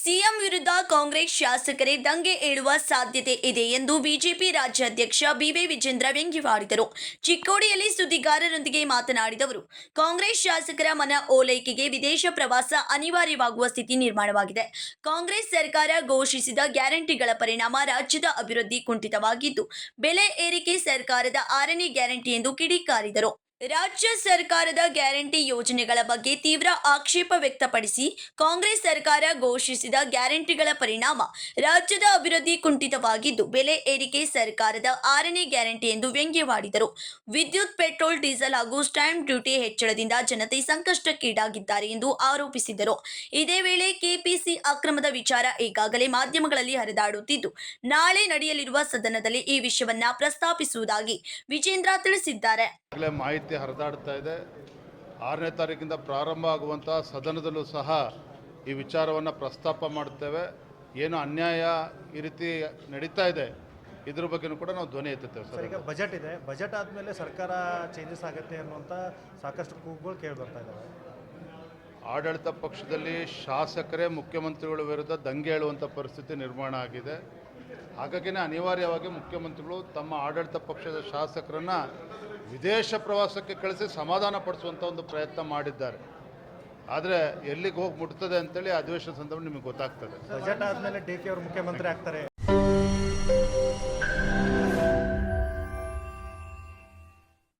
CM ವಿರುದ್ಧ ಕಾಂಗ್ರೆಸ್ ಶಾಸಕರೇ ದಂಗೆ ಏಳುವ ಸಾಧ್ಯತೆ ಇದೆ ಎಂದು ಬಿಜೆಪಿ ರಾಜ್ಯಾಧ್ಯಕ್ಷ ಬಿವೈ ವಿಜೇಂದ್ರ ವ್ಯಂಗ್ಯವಾಡಿದರು. ಚಿಕ್ಕೋಡಿಯಲ್ಲಿ ಸುದ್ದಿಗಾರರೊಂದಿಗೆ ಮಾತನಾಡಿದ ಅವರು, ಕಾಂಗ್ರೆಸ್ ಶಾಸಕರ ಮನ ಓಲೈಕೆಗೆ ವಿದೇಶ ಪ್ರವಾಸ ಅನಿವಾರ್ಯವಾಗುವ ಸ್ಥಿತಿ ನಿರ್ಮಾಣವಾಗಿದೆ. ಕಾಂಗ್ರೆಸ್ ಸರ್ಕಾರ ಘೋಷಿಸಿದ ಗ್ಯಾರಂಟಿಗಳ ಪರಿಣಾಮ ರಾಜ್ಯದ ಅಭಿವೃದ್ಧಿ ಕುಂಠಿತವಾಗಿದ್ದು, ಬೆಲೆ ಏರಿಕೆ ಸರ್ಕಾರದ 6ನೇ ಗ್ಯಾರಂಟಿ ಎಂದು ಕಿಡಿಕಾರಿದರು. ರಾಜ್ಯ ಸರ್ಕಾರದ ಗ್ಯಾರಂಟಿ ಯೋಜನೆಗಳ ಬಗ್ಗೆ ತೀವ್ರ ಆಕ್ಷೇಪ ವ್ಯಕ್ತಪಡಿಸಿ, ಕಾಂಗ್ರೆಸ್ ಸರ್ಕಾರ ಘೋಷಿಸಿದ ಗ್ಯಾರಂಟಿಗಳ ಪರಿಣಾಮ ರಾಜ್ಯದ ಅಭಿವೃದ್ಧಿ ಕುಂಠಿತವಾಗಿದ್ದು, ಬೆಲೆ ಏರಿಕೆ ಸರ್ಕಾರದ 6ನೇ ಗ್ಯಾರಂಟಿ ಎಂದು ವ್ಯಂಗ್ಯವಾಡಿದರು. ವಿದ್ಯುತ್, ಪೆಟ್ರೋಲ್, ಡೀಸೆಲ್ ಹಾಗೂ ಸ್ಟಾಂಪ್ ಡ್ಯೂಟಿ ಹೆಚ್ಚಳದಿಂದ ಜನತೆ ಸಂಕಷ್ಟಕ್ಕೀಡಾಗಿದ್ದಾರೆ ಎಂದು ಆರೋಪಿಸಿದರು. ಇದೇ ವೇಳೆ ಕೆಪಿಸಿ ಅಕ್ರಮದ ವಿಚಾರ ಈಗಾಗಲೇ ಮಾಧ್ಯಮಗಳಲ್ಲಿ ಹರಿದಾಡುತ್ತಿದ್ದು, ನಾಳೆ ನಡೆಯಲಿರುವ ಸದನದಲ್ಲಿ ಈ ವಿಷಯವನ್ನ ಪ್ರಸ್ತಾಪಿಸುವುದಾಗಿ ವಿಜೇಂದ್ರ ತಿಳಿಸಿದ್ದಾರೆ. ಮಾಹಿತಿ ಹರಿದಾಡ್ತಾ ಇದೆ. 6ನೇ ತಾರೀಕಿಂದ ಪ್ರಾರಂಭ ಆಗುವಂಥ ಸದನದಲ್ಲೂ ಸಹ ಈ ವಿಚಾರವನ್ನು ಪ್ರಸ್ತಾಪ ಮಾಡ್ತೇವೆ. ಏನು ಅನ್ಯಾಯ ಈ ರೀತಿ ನಡೀತಾ ಇದೆ, ಇದ್ರ ಬಗ್ಗೆನೂ ಕೂಡ ನಾವು ಧ್ವನಿ ಎತ್ತುತ್ತೇವೆ. ಸರ್, ಈಗ ಬಜೆಟ್ ಇದೆ, ಬಜೆಟ್ ಆದಮೇಲೆ ಸರ್ಕಾರ ಚೇಂಜಸ್ ಆಗುತ್ತೆ ಅನ್ನುವಂಥ ಸಾಕಷ್ಟು ಕೂಗುಗಳು ಕೇಳಿ ಬರ್ತಾ ಇದ್ದಾವೆ. ಆಡಳಿತ ಪಕ್ಷದಲ್ಲಿ ಶಾಸಕರೇ ಮುಖ್ಯಮಂತ್ರಿಗಳ ವಿರುದ್ಧ ದಂಗೆ ಏಳುವಂಥ ಪರಿಸ್ಥಿತಿ ನಿರ್ಮಾಣ ಆಗಿದೆ. ಹಾಗಾಗಿನೇ ಅನಿವಾರ್ಯವಾಗಿ ಮುಖ್ಯಮಂತ್ರಿಗಳು ತಮ್ಮ ಆಡಳಿತ ಪಕ್ಷದ ಶಾಸಕರನ್ನು ವಿದೇಶ ಪ್ರವಾಸಕ್ಕೆ ಕಳಿಸಿ ಸಮಾಧಾನ ಪಡಿಸುವಂಥ ಒಂದು ಪ್ರಯತ್ನ ಮಾಡಿದ್ದಾರೆ. ಆದರೆ ಎಲ್ಲಿಗೆ ಹೋಗಿ ಮುಟ್ತದೆ ಅಂತೇಳಿ ಅಧಿವೇಶನ ಸಂದರ್ಭ ನಿಮಗೆ ಗೊತ್ತಾಗ್ತದೆ. ಬಜೆಟ್ ಆದಮೇಲೆ ಡಿ ಕೆ ಅವರು ಮುಖ್ಯಮಂತ್ರಿ ಆಗ್ತಾರೆ.